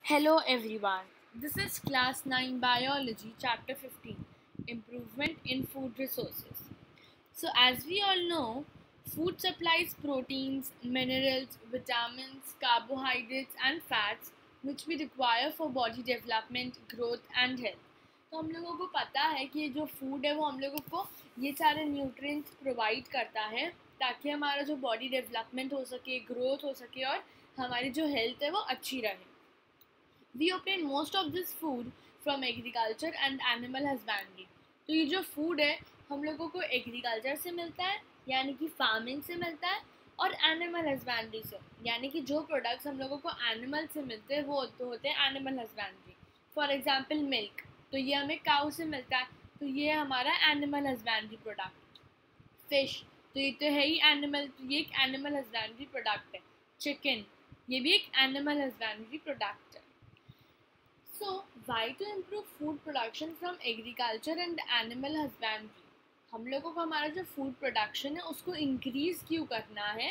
Hello everyone. This is class 9 biology chapter 15 improvement in food resources. So as we all know, food supplies proteins, minerals, vitamins, carbohydrates and fats which we require for body development, growth and health. तो हम लोगों को पता है कि जो food है वो हम लोगों को ये सारे न्यूट्रिएंट्स प्रोवाइड करता है ताकि हमारा जो बॉडी डेवलपमेंट हो सके, ग्रोथ हो सके और हमारी जो हेल्थ है वो अच्छी रहे. We obtain most of this food from agriculture and animal husbandry. तो ये जो फूड है हम लोगों को एग्रीकल्चर से मिलता है यानी कि फार्मिंग से मिलता है और एनिमल हस्बैंड्री से यानी कि जो प्रोडक्ट्स हम लोगों को एनिमल से मिलते हैं वो होते हैं animal husbandry. For example milk, तो ये हमें काऊ से मिलता है, तो ये हमारा एनिमल हस्बैंड्री प्रोडक्ट. फिश, तो ये तो है ही एनिमल, तो ये एक एनिमल हस्बैंड्री प्रोडक्ट है. चिकन, ये भी एक एनिमल हस्बैंड्री प्रोडक्ट है. So, why to improve food production from agriculture and animal husbandry? हम लोगों को हमारा जो फूड प्रोडक्शन है उसको इंक्रीज क्यों करना है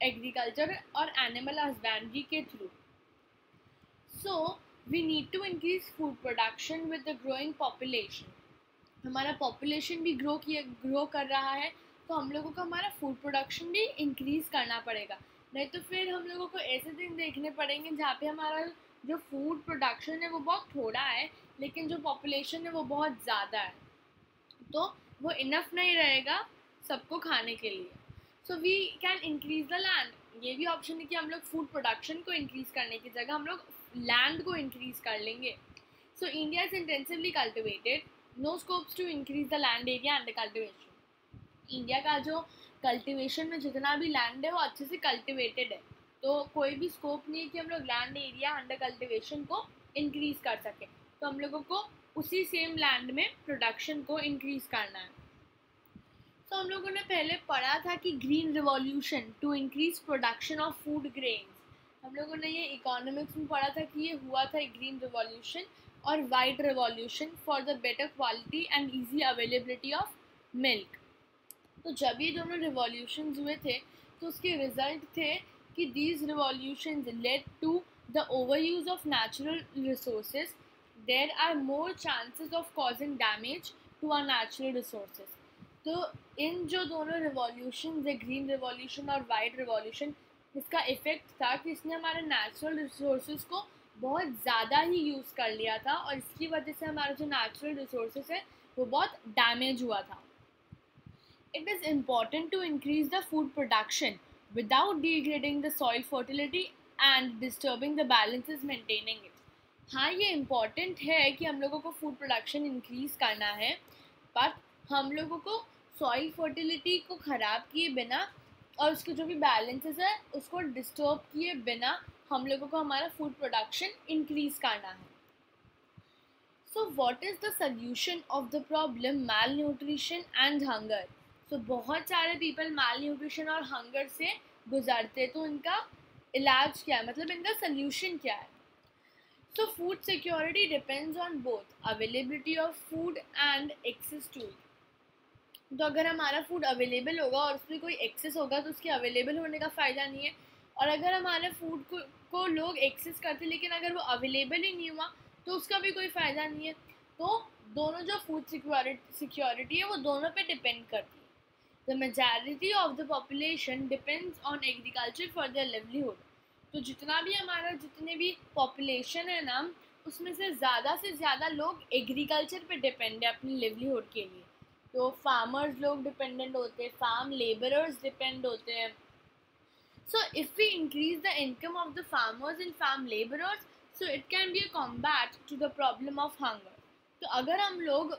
एग्रीकल्चर और एनिमल हस्बैंड्री के through. So we need to increase food production with the growing population. हमारा पॉपुलेशन भी ग्रो कर रहा है, तो हम लोगों को हमारा फूड प्रोडक्शन भी इंक्रीज करना पड़ेगा. नहीं तो फिर हम लोगों को ऐसे दिन देखने पड़ेंगे जहाँ पे हमारा जो फूड प्रोडक्शन है वो बहुत थोड़ा है लेकिन जो पॉपुलेशन है वो बहुत ज़्यादा है, तो वो इनफ नहीं रहेगा सबको खाने के लिए. So we can increase the land. ये भी ऑप्शन है कि हम लोग फूड प्रोडक्शन को इंक्रीज करने की जगह हम लोग लैंड को इंक्रीज कर लेंगे. So India is intensively cultivated, no scopes to increase the land area under cultivation. India का जो कल्टिवेशन में जितना भी लैंड है वो अच्छे से कल्टिवेटेड है, तो कोई भी स्कोप नहीं है कि हम लोग लैंड एरिया अंडर कल्टिवेशन को इंक्रीज कर सकें. तो हम लोगों को उसी सेम लैंड में प्रोडक्शन को इंक्रीज करना है. तो हम लोगों ने पहले पढ़ा था कि green revolution to increase production of food grains. हम लोगों ने ये इकोनॉमिक्स में पढ़ा था कि ये हुआ था ग्रीन रिवॉल्यूशन और white revolution for the better quality and easy availability of milk. तो जब ये दोनों रिवॉल्यूशंस हुए थे तो उसके रिजल्ट थे कि these revolutions led to the overuse of natural resources. There are more chances of causing damage to our natural resources. तो इन जो दोनों रिवॉल्यूशन है, ग्रीन रिवॉल्यूशन और वाइट रिवॉल्यूशन, इसका इफ़ेक्ट था कि इसने हमारे नेचुरल रिसोर्सेज को बहुत ज़्यादा ही यूज़ कर लिया था और इसकी वजह से हमारा जो नेचुरल रिसोर्सेज है वो बहुत डैमेज हुआ था. It is important to increase the food production without degrading the soil fertility and disturbing the balances maintaining it. हाँ, ये इम्पॉर्टेंट है कि हम लोगों को फूड प्रोडक्शन इंक्रीज करना है, बट हम लोगों को सॉइल फर्टिलिटी को ख़राब किए बिना और उसके जो भी बैलेंसेस है उसको डिस्टर्ब किए बिना हम लोगों को हमारा फूड प्रोडक्शन इंक्रीज करना है. So what is the solution of the problem malnutrition and hunger. तो बहुत सारे पीपल माल न्यूट्रिशन और हंगर से गुजरते, तो इनका इलाज क्या है, मतलब इनका सल्यूशन क्या है. So food security depends on both availability of food and access to it. तो अगर हमारा फूड अवेलेबल होगा और उसमें कोई एक्सेस होगा तो उसके अवेलेबल होने का फ़ायदा नहीं है, और अगर हमारे फूड को लोग एक्सेस करते लेकिन अगर वो अवेलेबल ही नहीं हुआ तो उसका भी कोई फ़ायदा नहीं है. तो दोनों जो फूड सिक्योरिटी है वो दोनों पे डिपेंड करती है. The majority of the population depends on agriculture for their livelihood. तो जितने भी पॉपुलेशन है ना उसमें से ज़्यादा लोग एग्रीकल्चर पे डिपेंड है अपनी लिवलीहुड के लिए. तो फार्मर्स लोग डिपेंडेंट होते हैं, फार्म लेबरर्स डिपेंड होते हैं. So if we increase the income of the farmers and farm labourers, so it can be a combat to the problem of hunger. तो अगर हम लोग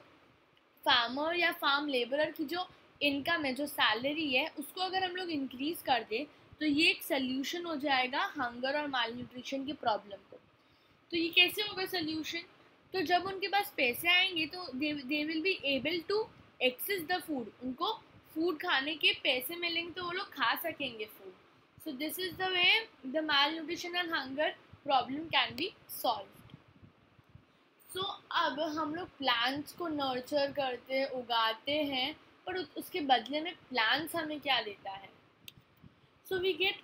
फार्मर या फार्म लेबरर की जो इनकम है, जो सैलरी है, उसको अगर हम लोग इंक्रीज कर दें तो ये एक सल्यूशन हो जाएगा हंगर और माल न्यूट्रिशन की प्रॉब्लम को. तो ये कैसे होगा सल्यूशन? तो जब उनके पास पैसे आएंगे तो they will be able to access the food. उनको फूड खाने के पैसे मिलेंगे तो वो लोग खा सकेंगे food. So this is the way the malnutrition and hunger problem can be solve. सो अब हम लोग प्लांट्स को नर्चर करते हैं, उगाते हैं, पर उसके बदले में प्लांट्स हमें क्या देता है. So we get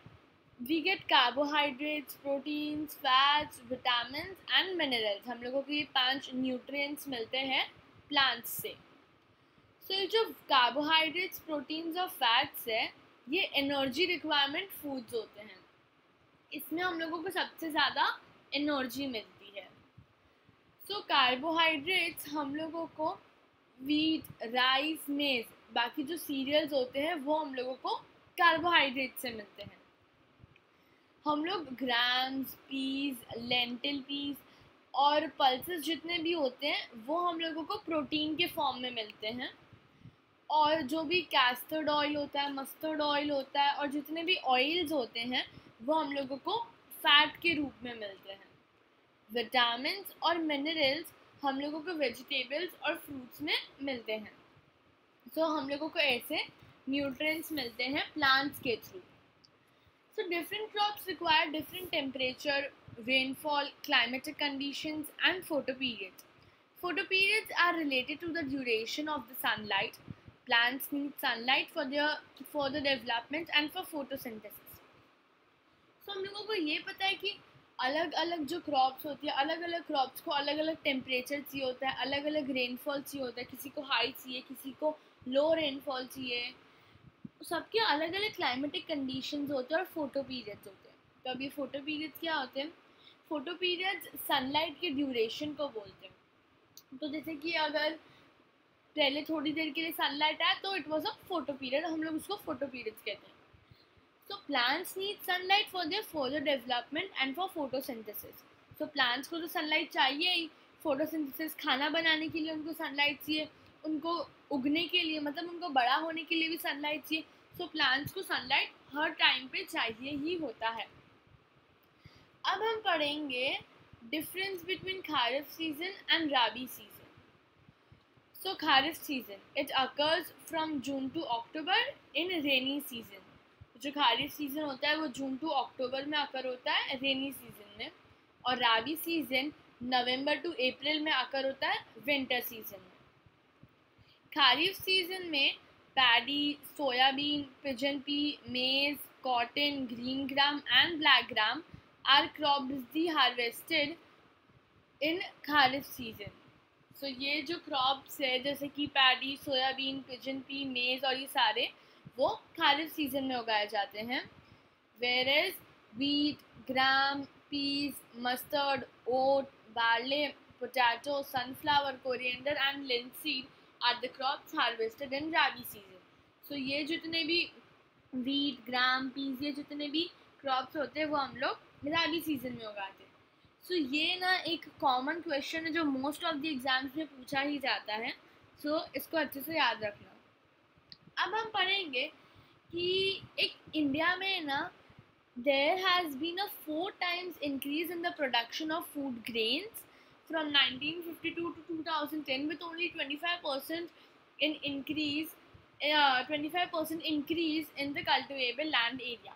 we get carbohydrates, proteins, fats, vitamin and minerals. हम लोगों को ये 5 न्यूट्रिएंट्स मिलते हैं प्लांट्स से। सो ये जो कार्बोहाइड्रेट्स, प्रोटीन्स और फैट्स है, ये एनर्जी रिक्वायरमेंट फूड्स होते हैं। इसमें हम लोगों को सबसे ज़्यादा एनर्जी मिलती है। सो कार्बोहाइड्रेट्स हम लोगों को वीट, राइस, मेज, बाकी जो सीरियल्स होते हैं वो हम लोगों को कार्बोहाइड्रेट से मिलते हैं। हम लोग ग्राम्स, पीस, लेंटिल पीस और पल्सेस जितने भी होते हैं वो हम लोगों को प्रोटीन के फॉर्म में मिलते हैं। और जो भी कैस्टर्ड ऑयल होता है, मस्टर्ड ऑयल होता है और जितने भी ऑयल्स होते हैं वो हम लोगों को फैट के रूप में मिलते हैं। विटामिन्स और मिनरल्स हम लोगों को वेजिटेबल्स और फ्रूट्स में मिलते हैं। सो हम लोगों को ऐसे न्यूट्रिएंट्स मिलते हैं प्लांट्स के through. So different crops require different temperature, rainfall, climatic conditions and photoperiods. Photoperiods are related to the duration of the sunlight. Plants need sunlight for their further development and for photosynthesis. So हम लोगों को ये पता है कि अलग अलग जो क्रॉप्स होती है, अलग अलग क्रॉप्स को अलग अलग टेम्परेचर चाहिए होता है, अलग अलग रेनफॉल चाहिए होता है। किसी को हाई चाहिए, किसी को लो रेनफॉल चाहिए। सबके अलग अलग क्लाइमेटिक कंडीशंस होते हैं और फोटो पीरियड्स होते हैं। तो अब ये फोटो पीरियड्स क्या होते हैं? फोटो पीरियड्स सनलाइट के ड्यूरेशन को बोलते हैं। तो जैसे कि अगर पहले थोड़ी देर के लिए सनलाइट आया तो it was a photo period, हम लोग उसको फोटो पीरियड्स कहते हैं। So plants need sunlight for their further development and for photosynthesis. So plants को तो सनलाइट चाहिए ही, फोटोसिंथेसिस खाना बनाने के लिए उनको सनलाइट चाहिए, उनको उगने के लिए मतलब उनको बड़ा होने के लिए भी सनलाइट चाहिए। सो प्लांट्स को सनलाइट हर टाइम पे चाहिए ही होता है। अब हम पढ़ेंगे difference between kharif season and rabi season. So kharif season it occurs from June to October in rainy season. जो खारिफ सीजन होता है वो जून टू अक्टूबर में अकर होता है रेनी सीजन में। और राबी सीजन नवंबर टू अप्रैल में अकर होता है विंटर सीजन में। खारिफ सीजन में paddy, soybean, pigeon pea, maize, cotton, green gram and black gram are crops harvested in kharif season. So ये जो क्रॉप्स है जैसे कि पैडी, सोयाबीन, पिजन पी, मेज और ये सारे वो खारिफ सीजन में उगाए जाते हैं। Whereas wheat, gram, peas, mustard, oat, barley, potato, sunflower, coriander and linseed are the crops harvested in rabi season. So ये जितने भी वीट, ग्राम, पीस, ये जितने भी क्रॉप्स होते हैं वो हम लोग राबी सीजन में उगाते हैं। सो ये ना एक कॉमन क्वेश्चन है जो मोस्ट ऑफ द एग्जाम्स में पूछा ही जाता है। सो इसको अच्छे से याद रखना। अब हम पढ़ेंगे कि एक इंडिया में ना there has been a 4 times increase in the production of food grains from 1952 to 2010 with only 25% in increase 25% increase in the cultivable land area।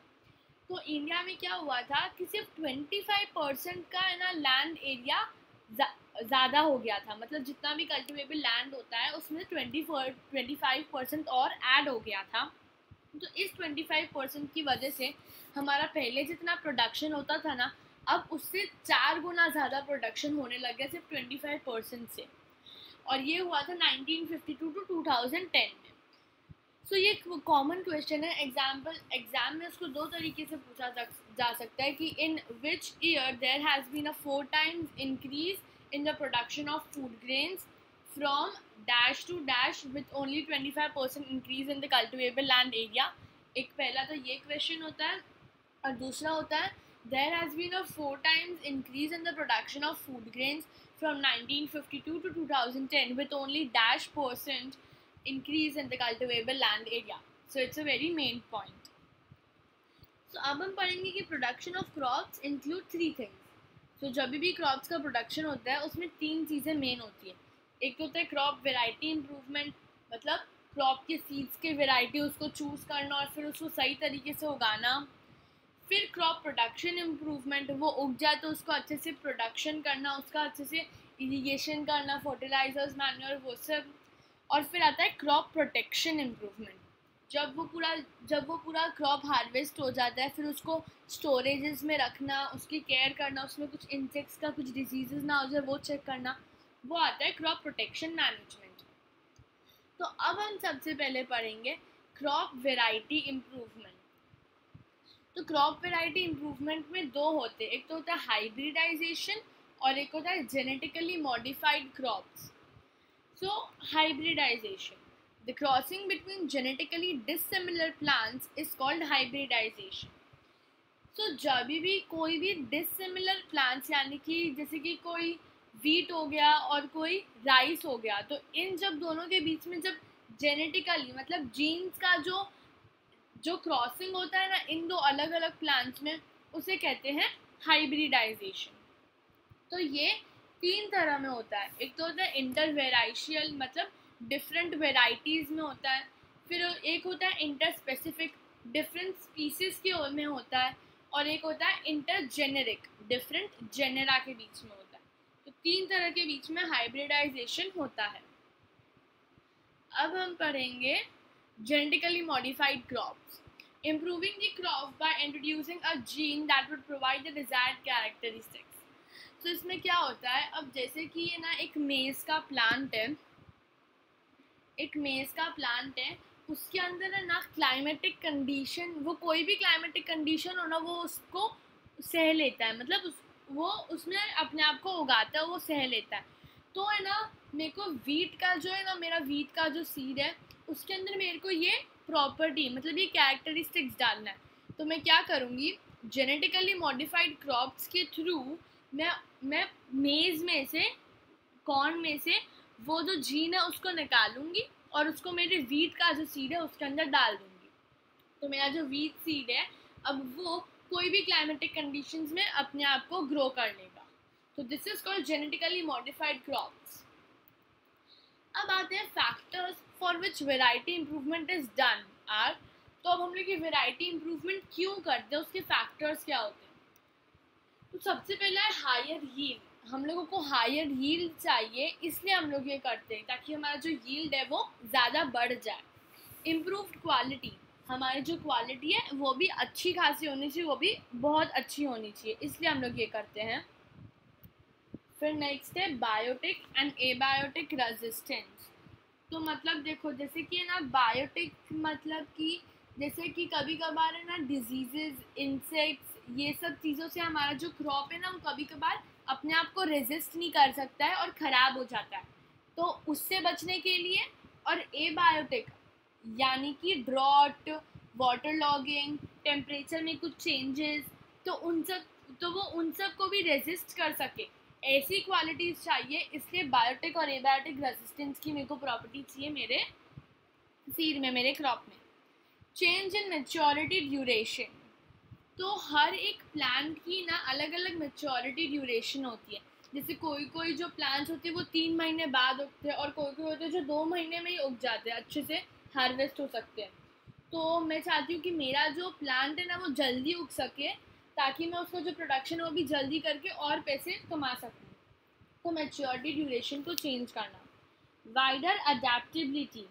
तो इंडिया में क्या हुआ था कि सिर्फ 25% का है ना लैंड एरिया ज़्यादा हो गया था। मतलब जितना भी कल्टिवेबल लैंड होता है उसमें 25% और ऐड हो गया था। तो इस 25% की वजह से हमारा पहले जितना प्रोडक्शन होता था ना अब उससे 4 गुना ज़्यादा प्रोडक्शन होने लग गया सिर्फ 25% से। और ये हुआ था 1952 टू 2010 में। सो ये कॉमन क्वेश्चन है। एग्जाम में उसको 2 तरीके से पूछा जा सकता है कि in which year there has been a 4 times increase in the production of food grains from dash to dash with only 25% increase in the cultivable land area। एक पहला तो ये क्वेश्चन होता है और दूसरा होता है there has been a 4 times increase in the production of food grains from 1952 to 2010 with only dash percent increase in the cultivable land area। So it's a very main point। So अब हम पढ़ेंगे कि production of crops include 3 things। So जब भी crops का production होता है उसमें 3 चीज़ें मेन होती है। एक तो होता है क्रॉप वेराइटी इम्प्रूवमेंट, मतलब क्रॉप के सीड्स के वेराइटी उसको चूज़ करना और फिर उसको सही तरीके से उगाना। फिर क्रॉप प्रोडक्शन इम्प्रूवमेंट, वो उग जाए तो उसको अच्छे से प्रोडक्शन करना, उसका अच्छे से इरिगेशन करना, फर्टिलाइजर्स, मैन्योर, वो सब। और फिर आता है क्रॉप प्रोटेक्शन इम्प्रूवमेंट, जब वो पूरा क्रॉप हार्वेस्ट हो जाता है, फिर उसको स्टोरेजेस में रखना, उसकी केयर करना, उसमें कुछ इंसेक्ट्स का कुछ डिजीजेस ना हो जाए वो चेक करना, वो आता है क्रॉप प्रोटेक्शन मैनेजमेंट। तो अब हम सबसे पहले पढ़ेंगे क्रॉप वेराइटी इम्प्रूवमेंट। तो क्रॉप वेराइटी इम्प्रूवमेंट में दो होते हैं, एक तो होता है हाइब्रिडाइजेशन और एक होता है genetically modified crops. So, hybridization. The crossing between genetically dissimilar plants is called hybridization. So, जब भी कोई भी dissimilar plants यानी कि जैसे कि कोई wheat हो गया और कोई राइस हो गया, तो इन जब दोनों के बीच में जब जेनेटिकली मतलब जीन्स का जो क्रॉसिंग होता है ना इन दो अलग अलग प्लांट्स में, उसे कहते हैं हाइब्रिडाइजेशन। तो ये तीन तरह में होता है, एक तो होता है इंटरवेराइशियल मतलब डिफरेंट वेराइटीज़ में होता है, फिर एक होता है इंटर स्पेसिफिक डिफरेंट स्पीसीज के में होता है, और एक होता है इंटरजेनेरिक डिफरेंट जेनेरा के बीच में होता है। तो तीन तरह के बीच में हाइब्रिडाइजेशन होता है। अब हम पढ़ेंगे genetically modified crops. Improving the crop by introducing a gene that would provide the desired characteristics. तो इसमें क्या होता है, अब जैसे कि ये ना एक मेज़ का प्लांट है, उसके अंदर है ना क्लाइमेटिक कंडीशन, वो कोई भी क्लाइमेटिक कंडीशन हो ना वो उसको सह लेता है, मतलब वो उसमें अपने आप को उगाता है, वो सह लेता है। तो है ना मेरे को वीट का जो है ना मेरा वीट का जो सीड है उसके अंदर मेरे को ये प्रॉपर्टी मतलब ये कैरेक्टरिस्टिक्स डालना है। तो मैं क्या करूँगी, जेनेटिकली मॉडिफाइड क्रॉप्स के थ्रू मैं मेज़ में से कॉर्न में से वो जो जीन है उसको निकालूंगी और उसको मेरे वीट का जो सीड है उसके अंदर डाल दूंगी। तो मेरा जो वीट सीड है अब वो कोई भी क्लाइमेटिक कंडीशंस में अपने आप को ग्रो कर लेगा। तो this is called genetically modified crops. अब आते हैं factors for which variety improvement is done are. तो अब हम लोग ये वेराइटी इम्प्रूवमेंट क्यों करते हैं, उसके फैक्टर्स क्या होते हैं। तो सबसे पहला है हायर यील्ड। हम लोगों को हायर यील्ड चाहिए, इसलिए हम लोग ये करते हैं ताकि हमारा जो यील्ड है वो ज़्यादा बढ़ जाए। इम्प्रूव्ड क्वालिटी, हमारी जो क्वालिटी है वो भी अच्छी खासी होनी चाहिए, वो भी बहुत अच्छी होनी चाहिए, इसलिए हम लोग ये करते हैं। फिर नेक्स्ट है बायोटिक एंड एबायोटिक रेजिस्टेंस। तो मतलब देखो जैसे कि ना बायोटिक मतलब कि जैसे कि कभी कभार है ना डिजीजेज, इंसेक्ट्स, ये सब चीज़ों से हमारा जो क्रॉप है ना वो कभी कभार अपने आप को रेजिस्ट नहीं कर सकता है और ख़राब हो जाता है, तो उससे बचने के लिए। और एबायोटिक यानी कि ड्रॉट, वाटर लॉगिंग, टेम्परेचर में कुछ चेंजेस, तो वो उन सब को भी रेजिस्ट कर सके, ऐसी क्वालिटीज़ चाहिए। इसलिए बायोटिक और एबायोटिक रेजिस्टेंस की मेरे को प्रॉपर्टी चाहिए मेरे सीड में, मेरे क्रॉप में। चेंज इन मैच्योरिटी ड्यूरेशन, तो हर एक प्लांट की ना अलग अलग मैच्योरिटी ड्यूरेशन होती है। जैसे कोई जो प्लांट्स होते हैं वो 3 महीने बाद उगते हैं और कोई होते हैं जो 2 महीने में ही उग जाते हैं, अच्छे से हार्वेस्ट हो सकते हैं। तो मैं चाहती हूँ कि मेरा जो प्लांट है ना वो जल्दी उग सके ताकि मैं उसका जो प्रोडक्शन है वो भी जल्दी करके और पैसे कमा सकूँ। तो मैच्योरिटी ड्यूरेशन को चेंज करना। वाइडर अडेप्टेबिलिटी,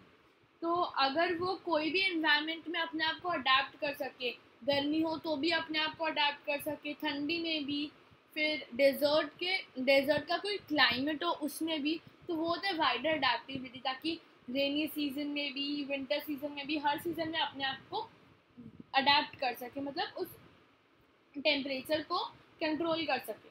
तो अगर वो कोई भी एनवायरनमेंट में अपने आप को अडेप्ट कर सके, गर्मी हो तो भी अपने आप को अडेप्ट कर सके, ठंडी में भी, फिर डेजर्ट का कोई क्लाइमेट हो उसमें भी, तो वो होता है वाइडर अडेप्टेबिलिटी, ताकि रेनी सीजन में भी, विंटर सीजन में भी, हर सीजन में अपने आप को अडेप्ट कर सके, मतलब उस टेम्परेचर को कंट्रोल कर सके।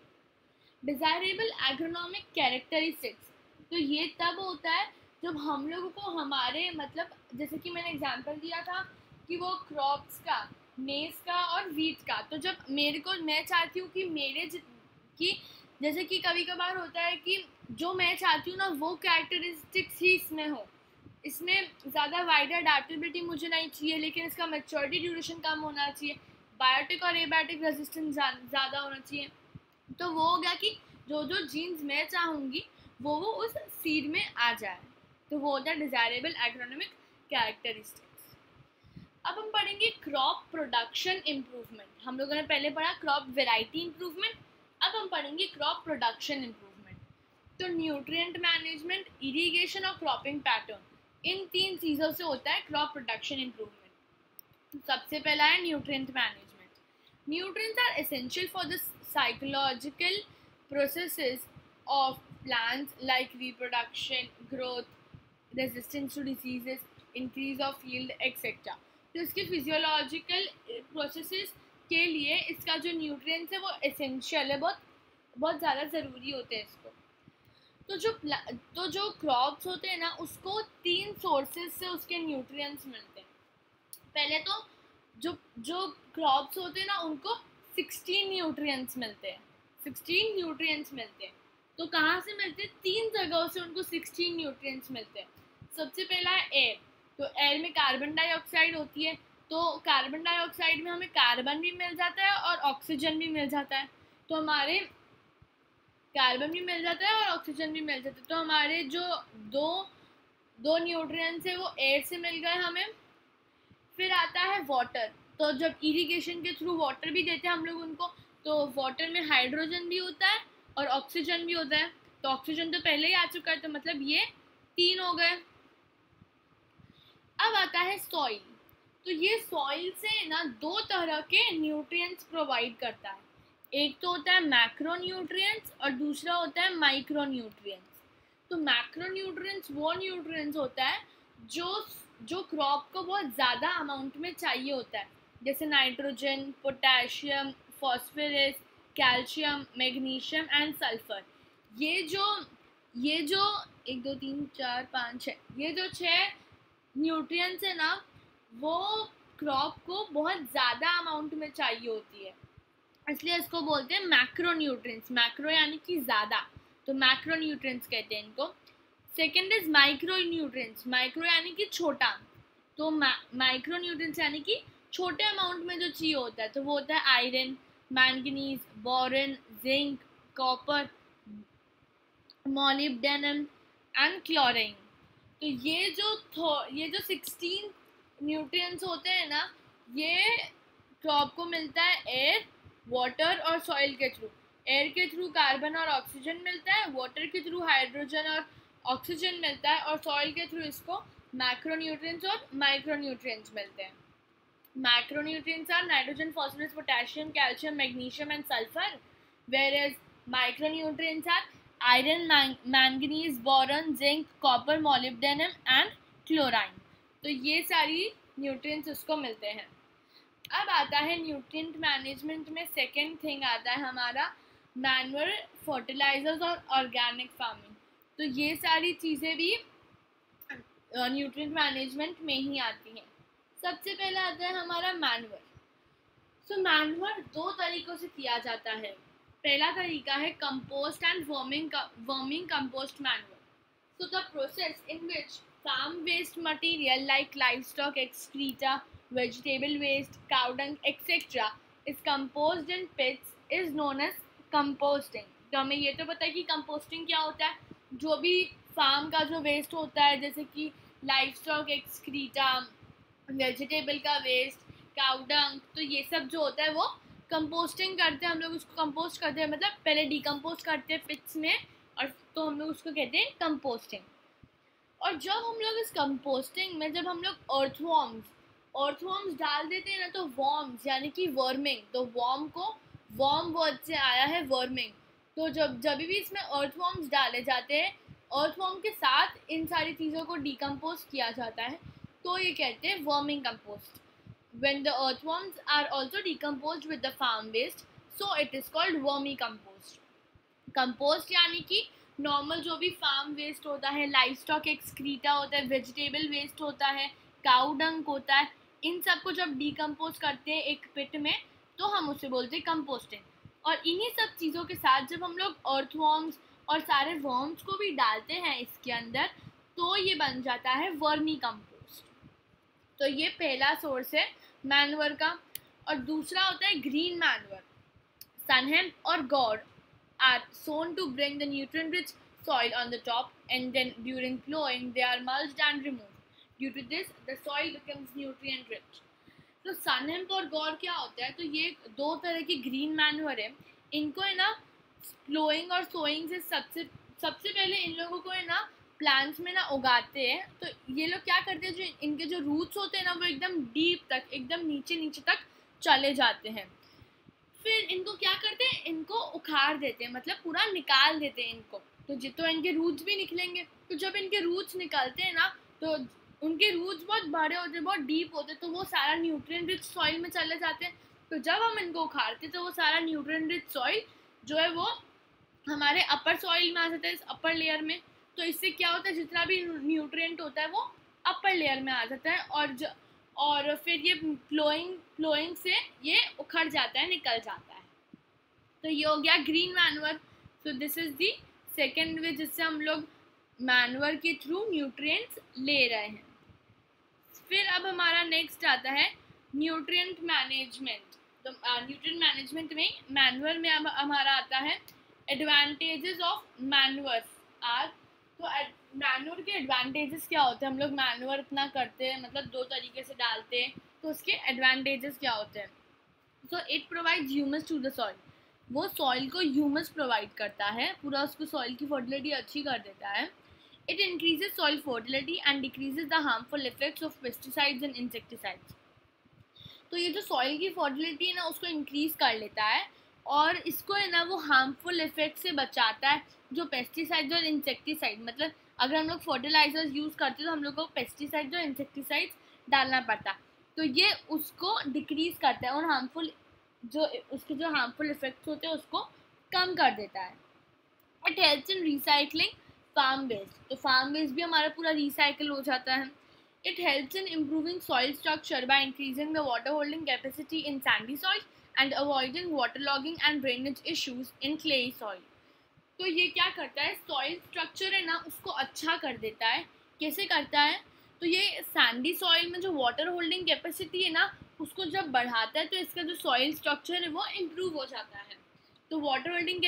डिज़ायरेबल एग्रोनॉमिक कैरेक्टरिस्टिक्स, तो ये तब होता है जब हम लोगों को हमारे मतलब जैसे कि मैंने एग्जांपल दिया था कि वो क्रॉप्स का, मेज़ का और वीट का, तो जब मैं चाहती हूँ कि जैसे कि कभी कभार होता है कि जो मैं चाहती हूँ ना वो कैरेक्टरिस्टिक्स ही इसमें हो, इसमें ज़्यादा वाइडर अडेप्टेबिलिटी मुझे नहीं चाहिए, लेकिन इसका मैच्योरिटी ड्यूरेशन कम होना चाहिए, बायोटिक और एबायोटिक रेजिस्टेंस ज़्यादा होना चाहिए। तो वो हो गया कि जो जीन्स मैं चाहूँगी वो उस सीड में आ जाए, तो वो होता है डिज़ायरेबल एग्रोनॉमिक कैरेक्टरिस्टिक्स। अब हम पढ़ेंगे क्रॉप प्रोडक्शन इम्प्रूवमेंट। हम लोगों ने पहले पढ़ा क्रॉप वेराइटी इम्प्रूवमेंट, अब हम पढ़ेंगे क्रॉप प्रोडक्शन इम्प्रूवमेंट। तो न्यूट्रिएंट मैनेजमेंट, इरिगेशन और क्रॉपिंग पैटर्न, इन 3 चीज़ों से होता है क्रॉप प्रोडक्शन इम्प्रूवमेंट। सबसे पहला है nutrient management. Nutrients are essential for the psychological processes of plants like reproduction, growth, resistance to diseases, increase of yield etcetera. तो इसके फिजियोलॉजिकल प्रोसेसेस के लिए इसका जो न्यूट्रिएंट्स है वो एसेंशियल है, बहुत बहुत ज़्यादा ज़रूरी होते हैं इसको। तो जो क्रॉप्स होते हैं ना, उसको 3 सोर्सेज से उसके न्यूट्रिएंट्स मिलते हैं। पहले तो जो जो क्रॉप्स होते हैं ना, उनको 16 न्यूट्रिएंट्स मिलते हैं। 16 न्यूट्रिएंट्स मिलते हैं। तो कहाँ से मिलते हैं? 3 जगहों से उनको 16 न्यूट्रिएंट्स मिलते हैं। सबसे पहला है एयर। तो एयर में कार्बन डाइऑक्साइड होती है, तो कार्बन डाइऑक्साइड में हमें कार्बन भी मिल जाता है और ऑक्सीजन भी मिल जाता है। तो हमारे कार्बन भी मिल जाता है और ऑक्सीजन भी मिल जाता है। तो हमारे जो दो न्यूट्रिएंट्स है वो एयर से मिल गए हमें। फिर आता है वाटर। तो जब इरिगेशन के थ्रू वाटर भी देते हैं हम लोग उनको, तो वाटर में हाइड्रोजन भी होता है और ऑक्सीजन भी होता है। तो ऑक्सीजन तो पहले ही आ चुका है, तो मतलब ये 3 हो गए। अब आता है सॉइल। तो ये सॉइल से ना 2 तरह के न्यूट्रिएंट्स प्रोवाइड करता है। एक तो होता है मैक्रो न्यूट्रिएंट्स और दूसरा होता है माइक्रो न्यूट्रिएंट्स। तो मैक्रो न्यूट्रिएंट्स वो न्यूट्रिएंट्स होता है जो क्रॉप को बहुत ज़्यादा अमाउंट में चाहिए होता है, जैसे nitrogen, potassium, phosphorus, calcium, magnesium and sulphur. ये जो 1 2 3 4 5 6, ये जो 6 न्यूट्रिएंट्स है ना, वो क्रॉप को बहुत ज़्यादा अमाउंट में चाहिए होती है, इसलिए इसको बोलते हैं मैक्रो न्यूट्रिएंट्स। मैक्रो यानी कि ज़्यादा, तो मैक्रो न्यूट्रिएंट्स कहते हैं इनको। Second is micro nutrients. Micro यानी कि छोटा, तो माइक्रो न्यूट्रिएंट्स यानी कि छोटे अमाउंट में जो चाहिए होता है, तो वो होता है iron, manganese, boron, zinc, copper, molybdenum and chlorine. तो ये जो 16 न्यूट्रिएंट्स होते हैं ना, ये क्रॉप को मिलता है एयर, वाटर और सॉइल के थ्रू। एयर के थ्रू कार्बन और ऑक्सीजन मिलता है, वाटर के थ्रू हाइड्रोजन और ऑक्सीजन मिलता है, और सॉइल के थ्रू इसको मैक्रोन्यूट्रिएंट्स और माइक्रोन्यूट्रिएंट्स मिलते हैं। Macronutrients are nitrogen, phosphorus, potassium, calcium, magnesium and sulphur, whereas micronutrients are iron, manganese, boron, zinc, copper, molybdenum and chlorine। तो ये सारी न्यूट्रिएंट्स उसको मिलते हैं। अब आता है न्यूट्रिएंट मैनेजमेंट में सेकेंड थिंग आता है हमारा मैन्युअल, फर्टिलाइजर्स और ऑर्गेनिक फार्मिंग। तो ये सारी चीज़ें भी न्यूट्रिएंट मैनेजमेंट में ही आती हैं। सबसे पहला आता है हमारा मैन्युअल। सो मैन्युअल 2 तरीक़ों से किया जाता है। पहला तरीका है compost and worming compost manual. So the process in which farm waste material like livestock excreta, vegetable waste, cow dung, etc. is composed in pits is known as composting। तो हमें ये तो पता है कि कंपोस्टिंग क्या होता है। जो भी फार्म का जो वेस्ट होता है, जैसे कि लाइवस्टॉक एक्सक्रीटा, वेजिटेबल का वेस्ट, काउ डंग, तो ये सब जो होता है वो कंपोस्टिंग करते हैं। हम लोग उसको कंपोस्ट करते हैं, मतलब पहले डिकम्पोज करते हैं पिट्स में, और तो हम लोग उसको कहते हैं कंपोस्टिंग। और जब हम लोग इस कंपोस्टिंग में जब हम लोग अर्थवॉर्म्स डाल देते हैं ना, तो वॉर्म्स यानी कि वर्मिंग, तो वॉर्म वर्ड से आया है वर्मिंग। तो जब भी इसमें अर्थवॉर्म्स डाले जाते हैं, अर्थवॉर्म के साथ इन सारी चीज़ों को डिकम्पोज किया जाता है, तो ये कहते हैं worming compost. When the earthworms are also decomposed with the farm waste, so it is called vermicompost। Compost यानी कि नॉर्मल जो भी फार्म वेस्ट होता है, लाइवस्टॉक एक्सक्रीटा होता है, वेजिटेबल वेस्ट होता है, काउ डंग होता है, इन सब को जब डिकम्पोज करते हैं एक पिट में, तो हम उसे बोलते हैं कंपोस्टिंग। और इन्हीं सब चीज़ों के साथ जब हम लोग अर्थवॉर्म्स और सारे वर्म्स को भी डालते हैं इसके अंदर, तो ये बन जाता है वर्मी कंपोस्ट। तो ये पहला सोर्स है मैन्योर का। और दूसरा होता है ग्रीन मैन्योर। सनहेम्प और guard are sown to bring the nutrient-rich soil on the top, and then during plowing they are mulched and removed. Due to this, the soil becomes nutrient-rich। तो sunn hemp और guard क्या होता है? तो ये 2 तरह के ग्रीन मैन्योर है। इनको है ना प्लोइंग और सोइंग से सबसे पहले इन लोगों को है ना प्लांट्स में ना उगाते हैं, तो ये लोग क्या करते हैं, जो इनके जो रूट्स होते हैं ना वो एकदम डीप तक, एकदम नीचे नीचे तक चले जाते हैं। फिर इनको क्या करते हैं, इनको उखाड़ देते हैं, मतलब पूरा निकाल देते हैं इनको। तो इनके रूट्स भी निकलेंगे। तो जब इनके रूट्स निकलते हैं ना, तो उनके रूट्स बहुत बड़े होते हैं, बहुत डीप होते हैं, तो वो सारा न्यूट्रिएंट रिच सॉइल में चले जाते हैं। तो जब हम इनको उखाड़ते हैं तो वो सारा न्यूट्रिएंट रिच सॉइल जो है वो हमारे अपर सॉइल में आ जाता है, इस अपर लेयर में। तो इससे क्या होता है, जितना भी न्यूट्रिएंट होता है वो अपर लेयर में आ जाता है, और फिर ये फ्लोइंग से ये उखड़ जाता है, निकल जाता है। तो ये हो गया green manure. So this is the second way जिससे हम लोग मैनुअर के थ्रू न्यूट्रिएंट्स ले रहे हैं। फिर अब हमारा नेक्स्ट आता है न्यूट्रिएंट मैनेजमेंट। तो न्यूट्रिएंट मैनेजमेंट में मैनुअर में अब हमारा आता है एडवांटेजेस ऑफ मैनुअर आर। तो मैनुअर के एडवांटेजेस क्या होते हैं, हम लोग मैनुअर इतना करते हैं, मतलब 2 तरीके से डालते हैं, तो उसके एडवांटेजेस क्या होते हैं। So it provides humus to the soil. वो सॉइल को ह्यूमस प्रोवाइड करता है, पूरा उसको सॉइल की फर्टिलिटी अच्छी कर देता है। It increases soil fertility and decreases the harmful effects of pesticides and insecticides. तो ये जो सॉइल की फर्टिलिटी है ना उसको इंक्रीज कर लेता है, और इसको है ना वो हार्मफुल इफेक्ट से बचाता है, जो पेस्टिसाइड्स और इंसेक्टिसाइड, मतलब अगर हम लोग फर्टिलाइजर्स यूज़ करते हैं तो हम लोग को पेस्टिसाइड्स और इंसेक्टिसाइड्स डालना पड़ता है, तो ये उसको डिक्रीज करता है और उसके जो हार्मफुल इफेक्ट्स होते हैं उसको कम कर देता है। It helps in recycling farm waste. तो फार्म वेस्ट भी हमारा पूरा रिसाइकिल हो जाता है। It helps in improving soil structure by increasing the water holding capacity in sandy soil and avoiding waterlogging and drainage issues in clay soil. तो ये क्या करता है, सॉइल स्ट्रक्चर है ना उसको अच्छा कर देता है। कैसे करता है, तो ये सैंडी सॉइल में जो वाटर होल्डिंग कैपेसिटी है ना उसको जब बढ़ाता है तो इसका जो सॉइल स्ट्रक्चर है वो इम्प्रूव हो जाता है। तो वाटर होल्डिंग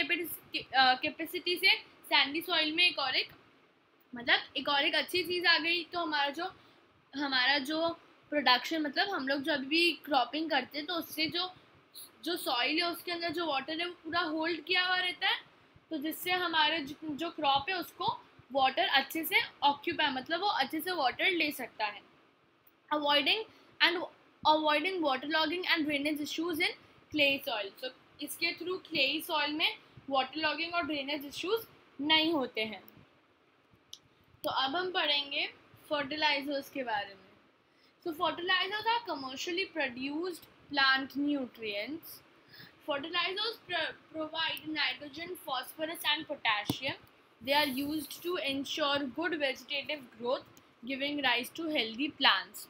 कैपेसिटी से सैंडी सॉइल में एक और एक अच्छी चीज़ आ गई। तो हमारा जो प्रोडक्शन, मतलब हम लोग जब भी क्रॉपिंग करते हैं तो उससे जो सॉइल है उसके अंदर जो वाटर है वो पूरा होल्ड किया हुआ रहता है, तो जिससे हमारे जो क्रॉप है उसको वाटर अच्छे से ऑक्यूपाई, मतलब वो अच्छे से वाटर ले सकता है। Avoiding water logging and drainage issues in clay soil. तो इसके थ्रू क्ले सॉइल में वाटर लॉगिंग और ड्रेनेज इश्यूज नहीं होते हैं। तो अब हम पढ़ेंगे फर्टिलाइजर्स के बारे में। So fertilizers are commercially produced plant nutrients. Fertilizers provide nitrogen, phosphorus and potassium. They are used to ensure good vegetative growth, giving rise to healthy plants.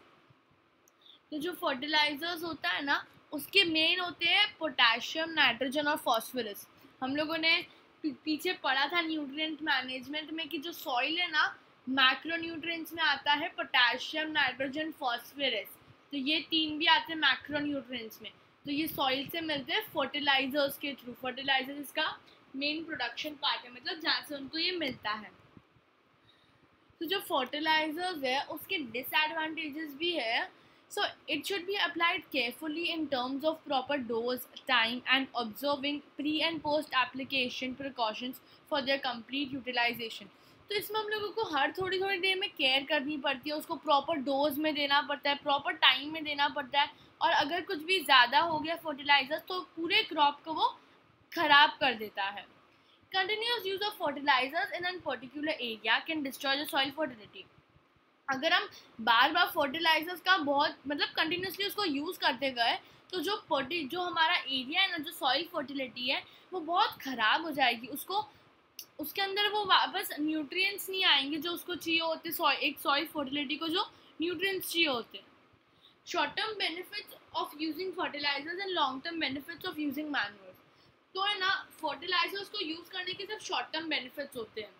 तो जो फर्टिलाइजर्स होता है ना उसके मेन होते हैं पोटेशियम, नाइट्रोजन और फॉस्फोरस। हम लोगों ने पीछे पढ़ा था न्यूट्रिएंट मैनेजमेंट में कि जो सॉइल है ना मैक्रो न्यूट्रिएंट्स में आता है पोटेशियम, नाइट्रोजन, फॉस्फोरस। तो ये 3 भी आते हैं मैक्रो न्यूट्रिएंट्स में। तो ये सॉइल से मिलते हैं फर्टिलाइजर्स के थ्रू। फर्टिलाइजर इसका मेन प्रोडक्शन पार्ट है, मतलब जहाँ से उनको ये मिलता है। तो जो फर्टिलाइजर्स है उसके डिसएडवांटेजेस भी है। So it should be applied carefully in terms of proper dose, time and observing pre and post application precautions for their complete utilization. तो इसमें हम लोगों को हर थोड़ी देर में केयर करनी पड़ती है, उसको प्रॉपर डोज में देना पड़ता है, प्रॉपर टाइम में देना पड़ता है, और अगर कुछ भी ज़्यादा हो गया फर्टिलाइजर्स तो पूरे क्रॉप को वो ख़राब कर देता है। Continuous use of fertilizers in a particular area can destroy the soil fertility. अगर हम बार बार फर्टिलाइजर्स का बहुत कंटिन्यूसली उसको यूज़ करते गए तो जो हमारा एरिया है ना, जो सॉइल फर्टिलिटी है वो बहुत ख़राब हो जाएगी। उसके अंदर वो वापस न्यूट्रिएंट्स नहीं आएंगे जो उसको चाहिए होते, एक सॉइल फर्टिलिटी को जो न्यूट्रिएंट्स चाहिए होते। Short term benefits of using fertilisers and long term benefits of using manures. तो है ना फर्टिलाइजर्स को यूज़ करने के सिर्फ शॉर्ट टर्म बेनिफिट्स होते हैं।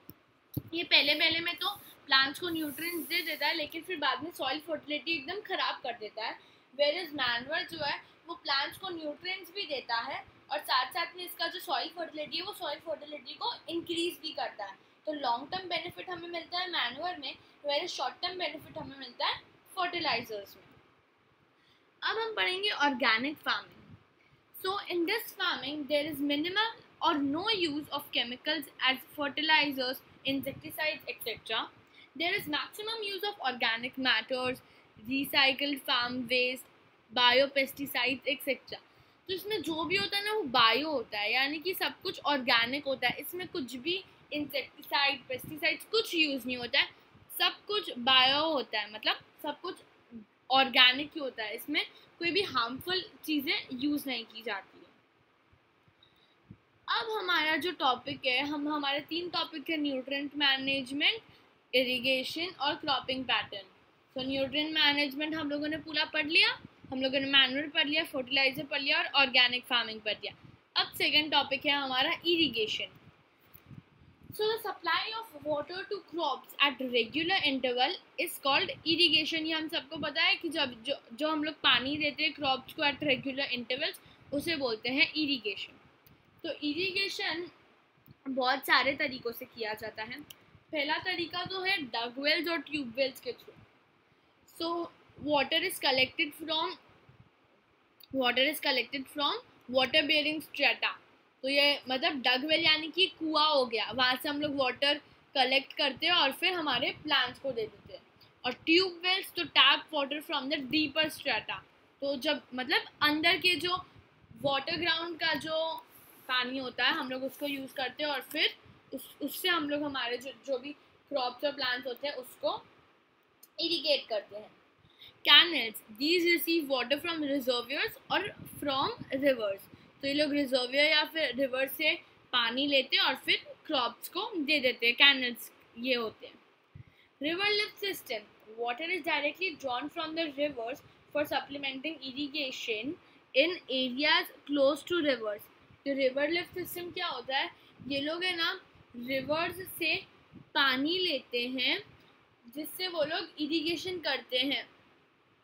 ये पहले में तो प्लांट्स को न्यूट्रिएंट्स दे देता है, लेकिन फिर बाद में सॉइल फर्टिलिटी एकदम ख़राब कर देता है। वेयरएज मैन्युअर जो है वो प्लांट्स को न्यूट्रिएंट्स भी देता है और साथ में इसका जो सॉइल फर्टिलिटी है वो सॉइल फर्टिलिटी को इंक्रीज भी करता है। तो लॉन्ग टर्म बेनिफिट हमें मिलता है मैन्युअर में, वेयरएज शॉर्ट टर्म बेनिफिट हमें मिलता है फर्टिलाइजर्स में। अब हम पढ़ेंगे organic farming. So in this farming there is minimal or no use of chemicals as fertilizers insecticides, etc. There is maximum use of organic matters, recycled farm waste, biopesticides, etc. तो इसमें जो भी होता है ना वो बायो होता है, यानी कि सब कुछ ऑर्गेनिक होता है. इसमें कुछ भी इंसेक्टिसाइड, पेस्टिसाइड्स कुछ यूज़ नहीं होता है. सब कुछ बायो होता है, मतलब सब कुछ ऑर्गेनिक ही होता है. इसमें कोई भी हार्मफुल चीज़ें यूज़ नहीं की जाती है. अब हमारा जो टॉपिक है, हमारे 3 टॉपिक है: न्यूट्रिएंट मैनेजमेंट, इरिगेशन और क्रॉपिंग पैटर्न. तो न्यूट्रिएंट मैनेजमेंट हम लोगों ने पूरा पढ़ लिया, हम लोगों ने मैन्युअल पढ़ लिया, फर्टिलाइजर पढ़ लिया और ऑर्गेनिक फार्मिंग पढ़ लिया. अब सेकंड टॉपिक है हमारा irrigation. So the supply of water to crops at regular interval is called irrigation. ये हम सबको पता है कि जब जो हम लोग पानी देते हैं क्रॉप्स को at regular intervals, उसे बोलते हैं इरिगेशन. तो इरिगेशन बहुत सारे तरीक़ों से किया जाता है. पहला तरीका तो है डग वेल्स और ट्यूब वेल्स के through. So water is collected from water bearing strata. तो ये मतलब डग वेल यानी कि कुआं हो गया, वहाँ से हम लोग वाटर कलेक्ट करते हैं और फिर हमारे प्लांट्स को दे देते हैं. और ट्यूब वेल्स तो tap water from the deeper strata. तो जब मतलब अंदर के जो वाटर ग्राउंड का जो पानी होता है हम लोग उसको यूज़ करते हैं और फिर उससे हम लोग हमारे जो भी क्रॉप्स और प्लांट्स होते हैं उसको इरिगेट करते हैं. Canals, these receive water from reservoirs और फ्रॉम रिवर्स. तो ये लोग रिजर्वियर या फिर रिवर से पानी लेते हैं और फिर क्रॉप्स को दे देते हैं. कैनल्स ये होते हैं. River lift system, water is directly drawn from the rivers for supplementing irrigation in areas close to rivers. तो रिवर लिफ्ट सिस्टम क्या होता है, ये लोग है ना रिवर्स से पानी लेते हैं जिससे वो लोग इरिगेशन करते हैं.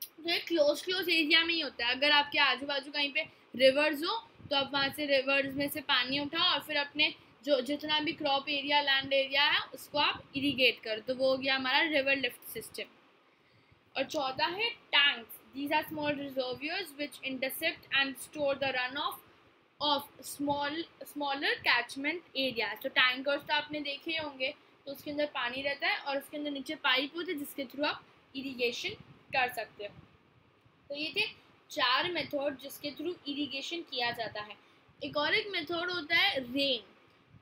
तो ये क्लोज एरिया में ही होता है. अगर आपके आजू बाजू कहीं पे रिवर्स हो तो आप वहाँ से रिवर्स में से पानी उठाओ और फिर अपने जो जितना भी क्रॉप एरिया, लैंड एरिया है उसको आप इरिगेट करो. तो वो हो गया हमारा रिवर लिफ्ट सिस्टम. और चौथा है tanks. These are small reservoirs which intercept and store the run off smaller catchment area. तो टैंकर्स तो आपने देखे ही होंगे. तो उसके अंदर पानी रहता है और उसके अंदर नीचे पाइप होते हैं जिसके थ्रू आप इरिगेशन कर सकते हो. तो ये थे 4 मेथड जिसके थ्रू इरिगेशन किया जाता है. एक और एक मेथड होता है रेन.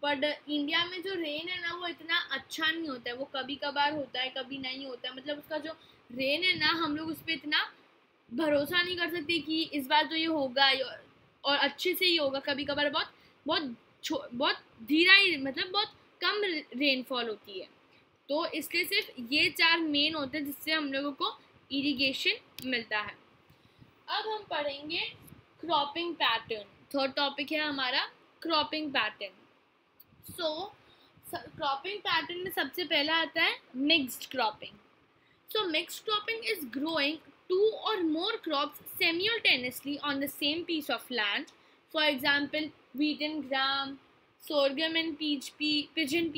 बट इंडिया में जो रेन है ना वो इतना अच्छा नहीं होता है. वो कभी कभार होता है, कभी नहीं होता है. मतलब उसका जो रेन है ना हम लोग उस पर इतना भरोसा नहीं कर सकते कि इस बार तो ये होगा और अच्छे से ही होगा. कभी कभार बहुत धीरा ही, मतलब बहुत कम रेनफॉल होती है. तो इसके सिर्फ ये 4 मेन होते हैं जिससे हम लोगों को इरिगेशन मिलता है. अब हम पढ़ेंगे क्रॉपिंग पैटर्न. थर्ड टॉपिक है हमारा क्रॉपिंग पैटर्न. सो क्रॉपिंग पैटर्न में सबसे पहला आता है mixed cropping. So mixed cropping is growing 2 or more crops simultaneously on the same piece of land. For example, wheat and gram, sorghum and pigeon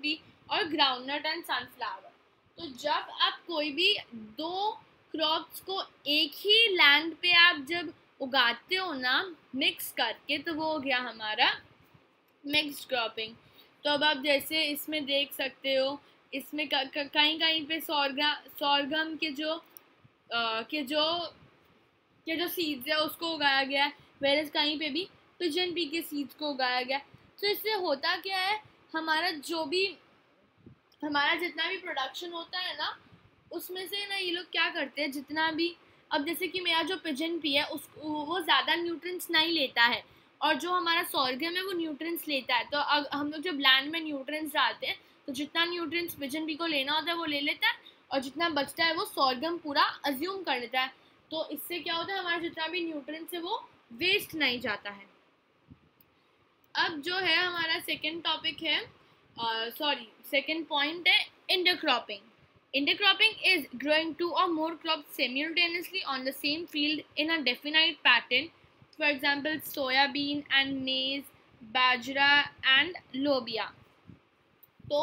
pea और groundnut and sunflower. तो जब आप कोई भी 2 क्रॉप्स को एक ही लैंड पे आप जब उगाते हो ना मिक्स करके, तो वो हो गया हमारा मिक्स्ड क्रॉपिंग. तो अब आप जैसे इसमें देख सकते हो, इसमें कहीं पे सॉर्गम के जो सीड्स है उसको उगाया गया है, वेरस कहीं पे भी पिजन पी के सीड्स को उगाया गया. तो इससे होता क्या है, हमारा जितना भी प्रोडक्शन होता है ना उसमें से ना ये लोग क्या करते हैं, जितना भी, अब जैसे कि मेरा जो पिजन पी है वो ज़्यादा न्यूट्रिएंट्स नहीं लेता है और जो हमारा सॉर्गम है वो न्यूट्रिएंट्स लेता है. तो हम लोग जब लैंड में न्यूट्रिएंट्स डालते हैं तो जितना न्यूट्रिएंट्स पिजन पी को लेना होता है वो ले लेता है और जितना बचता है वो सॉर्गम पूरा अज्यूम कर लेता है. तो इससे क्या होता है, हमारा जितना भी न्यूट्रिएंट्स है वो वेस्ट नहीं जाता है. अब जो है हमारा सेकेंड टॉपिक है, सेकेंड पॉइंट है intercropping. Intercropping is growing 2 or more crops simultaneously on the same field in a definite pattern. For example, soyabean and maize, bajra and lobia. तो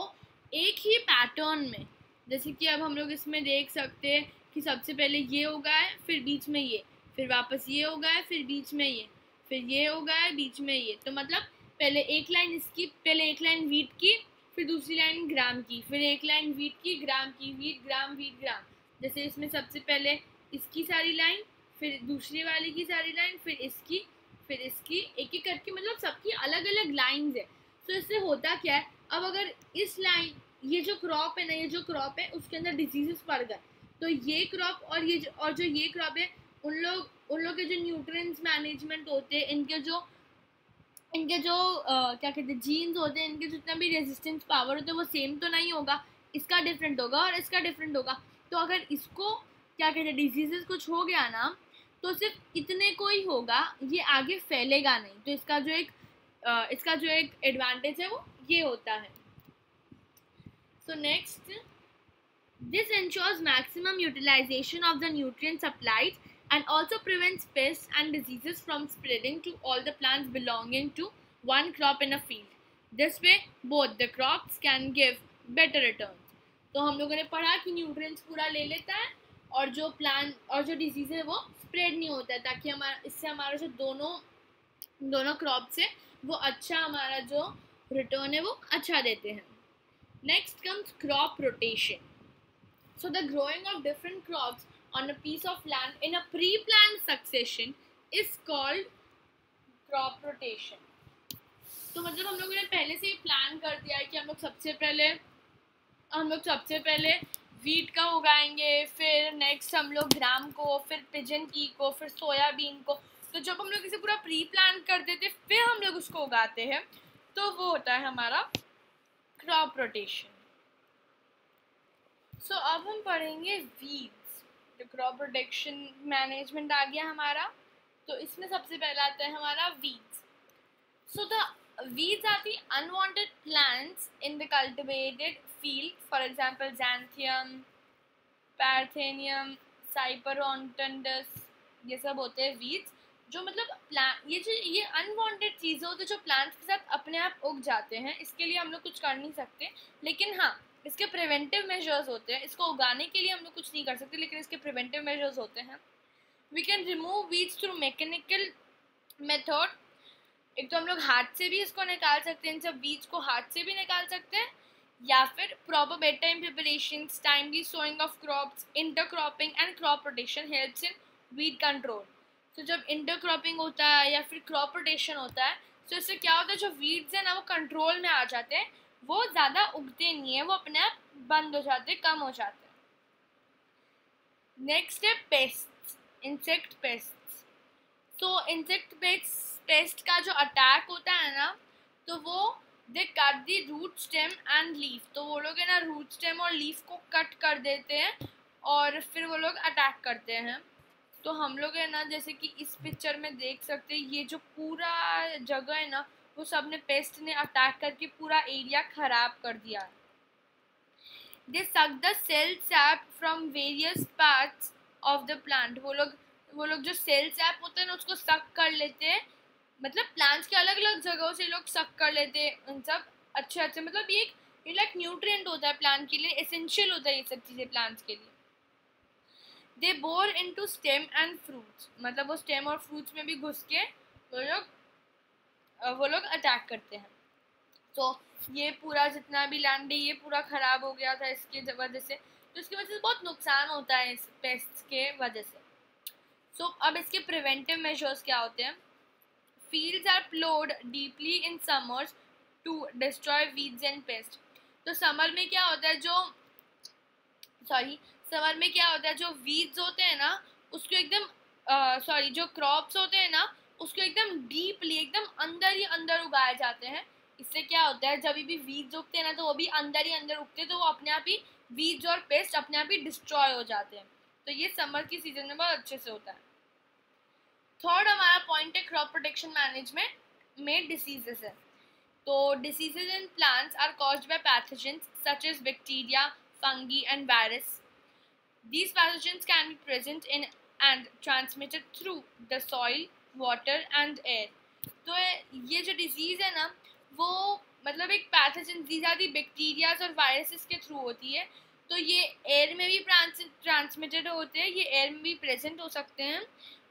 एक ही पैटर्न में, जैसे कि अब हम लोग इसमें देख सकते हैं कि सबसे पहले ये होगा है, फिर बीच में ये, फिर वापस ये होगा है, फिर बीच में ये, फिर ये होगा है, बीच में ये. तो मतलब पहले एक लाइन वीट की, फिर दूसरी लाइन ग्राम की, फिर एक लाइन वीट की, ग्राम की, वीट ग्राम, वीट ग्राम। जैसे इसमें सबसे पहले इसकी सारी लाइन, फिर दूसरी वाली की सारी लाइन, फिर इसकी, फिर इसकी, एक एक करके मतलब सबकी अलग अलग लाइंस है। तो इससे होता क्या है, अब अगर इस लाइन, ये जो क्रॉप है ना, ये जो क्रॉप है उसके अंदर डिजीजेस पड़ गए, तो ये क्रॉप और ये क्रॉप है, उन लोग के जो न्यूट्रिएंट्स मैनेजमेंट होते हैं, इनके जो क्या कहते हैं जीन्स होते हैं, इनके जितना भी रेजिस्टेंस पावर होता है वो सेम तो नहीं होगा, इसका डिफरेंट होगा और इसका डिफरेंट होगा। तो अगर इसको क्या कहते हैं डिजीजेस कुछ हो गया ना, तो सिर्फ इतने को ही होगा, ये आगे फैलेगा नहीं। तो इसका जो एक एडवांटेज है वो ये होता है। So next, this ensures maximum utilization of the nutrient supplied and also prevents pests and diseases from spreading to all the plants belonging to one crop in a field. This way, both the crops can give better returns. तो हम लोगों ने पढ़ा कि nutrients पूरा ले लेता है और जो प्लांट और जो डिजीज है वो स्प्रेड नहीं होता है, ताकि इससे हमारा जो दोनों क्रॉप्स है वो अच्छा, हमारा जो रिटर्न है वो अच्छा देते हैं। Next comes crop rotation. So the growing of different crops on a piece of land in a pre-planned succession is called crop rotation. तो मतलब हम लोगों ने पहले से ही प्लान कर दिया है कि हम लोग सबसे पहले वीट का उगाएंगे, फिर नेक्स्ट हम लोग ग्राम को, फिर पिजन की को, फिर सोयाबीन को। तो जब हम लोग इसे पूरा प्री प्लान कर देते फिर हम लोग उसको उगाते हैं, तो वो होता है हमारा क्रॉप रोटेशन। सो अब हम पढ़ेंगे वीड्स। तो क्रॉप प्रोटेक्शन मैनेजमेंट आ गया हमारा, तो इसमें सबसे पहला आता है हमारा weeds. So the weeds are the unwanted plants in the cultivated field, for example xanthium, parthenium, cyperus rotundus, ये सब होते हैं वीड्स, जो मतलब ये अनवांटेड चीज़ें होती है जो प्लांट्स के साथ अपने आप उग जाते हैं। इसके लिए हम लोग कुछ कर नहीं सकते, लेकिन हाँ इसके प्रिवेंटिव मेजर्स होते हैं। इसको उगाने के लिए हम लोग कुछ नहीं कर सकते, लेकिन इसके प्रिवेंटिव मेजर्स होते हैं। We can remove weeds through mechanical method. एक तो हम लोग हाथ से भी इसको निकाल सकते हैं, इन सब वीड्स को हाथ से भी निकाल सकते हैं, या फिर proper bed time preparations, timely sowing of crops, intercropping and crop rotation helps in weed control. तो जब इंटरक्रॉपिंग होता है या फिर क्रॉप रोटेशन होता है, तो इससे क्या होता है, जो वीड्स हैं ना वो कंट्रोल में आ जाते हैं, वो ज़्यादा उगते नहीं है, वो अपने आप बंद हो जाते हैं, कम हो जाते हैं। नेक्स्ट है पेस्ट, इंसेक्ट पेस्ट। तो इंसेक्ट पेस्ट का जो अटैक होता है ना, तो वो they cut the root stem and leaf. तो वो लोग है ना रूट स्टेम और लीफ को कट कर देते हैं और फिर वो लोग अटैक करते हैं। तो हम लोग है ना जैसे कि इस पिक्चर में देख सकते हैं, ये जो पूरा जगह है ना वो सब ने पेस्ट ने अटैक करके पूरा एरिया खराब कर दिया। They suck the cell sap from various parts of the plant. वो लोग जो सेल सैप होते हैं ना उसको सक कर लेते हैं, मतलब प्लांट्स के अलग अलग जगहों से लोग सक कर लेते हैं उन सब अच्छे मतलब ये लाइक न्यूट्रिएंट होता है प्लांट के लिए, एसेंशियल होता है ये सब चीज़ें प्लांट्स के लिए। They bore into stem and fruits, मतलब वो स्टेम और फ्रूट्स में भी घुस के वो लोग अटैक करते हैं। तो ये पूरा जितना भी लैंड है ये पूरा ख़राब हो गया था इसके वजह से, तो इसकी वजह से बहुत नुकसान होता है इस पेस्ट के वजह से। सो अब इसके प्रिवेंटिव मेजर्स क्या होते हैं। Fields are ploughed deeply in summers to destroy weeds and pest. तो समर में क्या होता है, जो वीड्स होते हैं ना उसको एकदम जो क्रॉप्स होते हैं ना उसको एकदम डीपली, एकदम अंदर ही अंदर उगाए जाते हैं। इससे क्या होता है, जब भी वीड्स उगते हैं ना तो वो भी अंदर ही अंदर उगते हैं, तो वो अपने आप ही वीड्स और पेस्ट अपने आप ही डिस्ट्रॉय हो जाते हैं। तो ये समर की सीजन में बहुत अच्छे से होता है। थर्ड हमारा पॉइंट है क्रॉप प्रोटेक्शन मैनेजमेंट में डिसीजेस है। तो diseases in plants are caused by pathogens such as bacteria, fungi and virus. These pathogens can be present in and transmitted through the soil, water and air. तो ये जो disease है ना वो मतलब एक pathogen these are the bacterias और viruses के थ्रू होती है। तो ये एयर में भी ट्रांसमिटेड होते हैं, ये एयर में भी प्रेजेंट हो सकते हैं,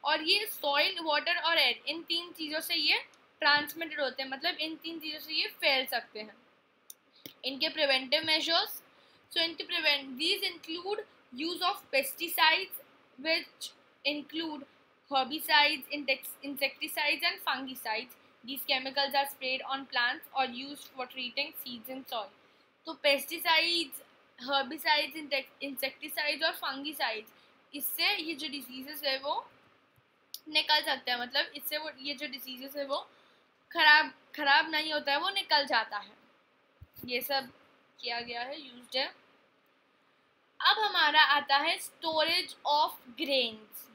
और ये सॉइल, वाटर और एयर इन तीन चीज़ों से ये ट्रांसमिटेड होते हैं, मतलब इन तीन चीज़ों से ये फैल सकते हैं। इनके प्रिवेंटिव मेजर्स, so इनके these include use of pesticides, which include herbicides, insecticides and fungicides. These chemicals are sprayed on plants or used for treating seeds and soil. तो pesticides, herbicides, insecticides और fungicides, इससे ये जो diseases है वो निकल सकते हैं, मतलब इससे वो ये जो diseases है वो खराब नहीं होता है, वो निकल जाता है. ये सब किया गया है, यूज्ड है. अब हमारा आता है storage of grains.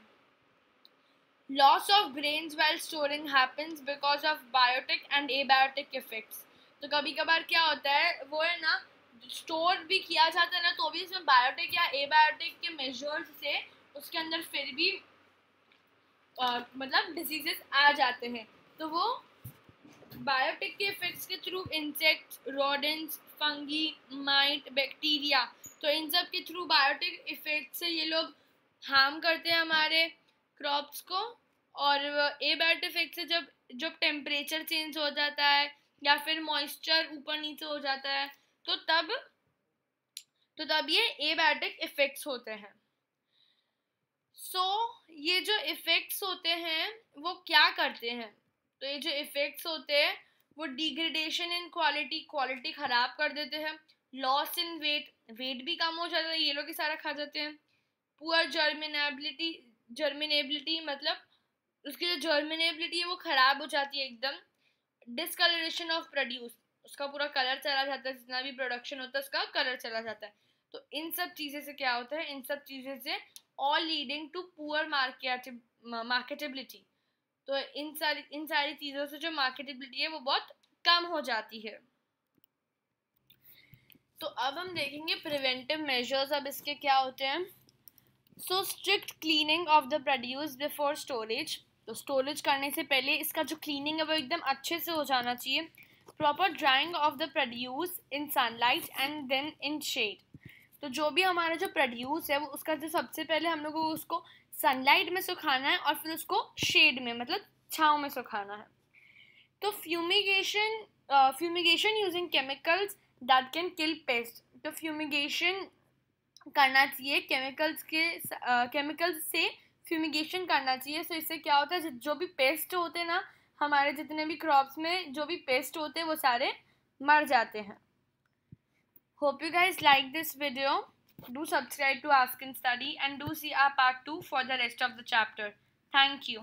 Loss of grains while storing happens because of biotic and abiotic effects. तो कभी कभार क्या होता है, वो है ना, स्टोर भी किया जाता है ना, तो भी इसमें बायोटिक या एबायोटिक के मेजर्स से उसके अंदर फिर भी मतलब डिजीजेस आ जाते हैं. तो वो बायोटिक के इफेक्ट्स के through insects, rodents, fungi, might, bacteria, तो इन सब के थ्रू बायोटिक इफेक्ट से ये लोग हार्म करते हैं हमारे क्रॉप्स को. और एबायोटिक इफेक्ट से जब टेम्परेचर चेंज हो जाता है या फिर मॉइस्चर ऊपर नीचे हो जाता है, तो तब ये एबायोटिक इफेक्ट्स होते हैं. ये जो इफेक्ट्स होते हैं वो क्या करते हैं, तो ये जो इफेक्ट्स होते हैं वो डिग्रेडेशन इन क्वालिटी खराब कर देते हैं. लॉस इन वेट भी कम हो जाता है, ये लोग ही सारा खा जाते हैं. पुअर जर्मिनेबिलिटी मतलब उसकी जो जर्मिनेबिलिटी है वो खराब हो जाती है एकदम. डिसकलरेशन ऑफ प्रोड्यूस, उसका पूरा कलर चला जाता है, जितना भी प्रोडक्शन होता है उसका कलर चला जाता है. तो इन सब चीज़ें से क्या होता है, इन सब चीज़ें से all leading to poor marketability. तो इन सारी चीज़ों से जो मार्केटेबिलिटी है वो बहुत कम हो जाती है. तो अब हम देखेंगे प्रिवेंटिव मेजर्स. अब इसके क्या होते हैं. So strict cleaning of the produce before storage. तो स्टोरेज करने से पहले इसका जो क्लीनिंग है वो एकदम अच्छे से हो जाना चाहिए. Proper drying of the produce in sunlight and then in shade. तो जो भी हमारा जो प्रोड्यूस है वो उसका जो सबसे पहले हम लोग को उसको सनलाइट में सुखाना है और फिर उसको शेड में मतलब छाँव में सुखाना है. तो fumigation using chemicals that can kill paste. तो फ्यूमिगेशन करना चाहिए, केमिकल्स से फ्यूमिगेशन करना चाहिए. सो इससे क्या होता है, जो भी पेस्ट होते हैं ना, हमारे जितने भी क्रॉप्स में जो भी पेस्ट होते हैं वो सारे मर जाते हैं. Hope you guys like this video. Do subscribe to Ask and Study and do see our part 2 for the rest of the chapter. Thank you.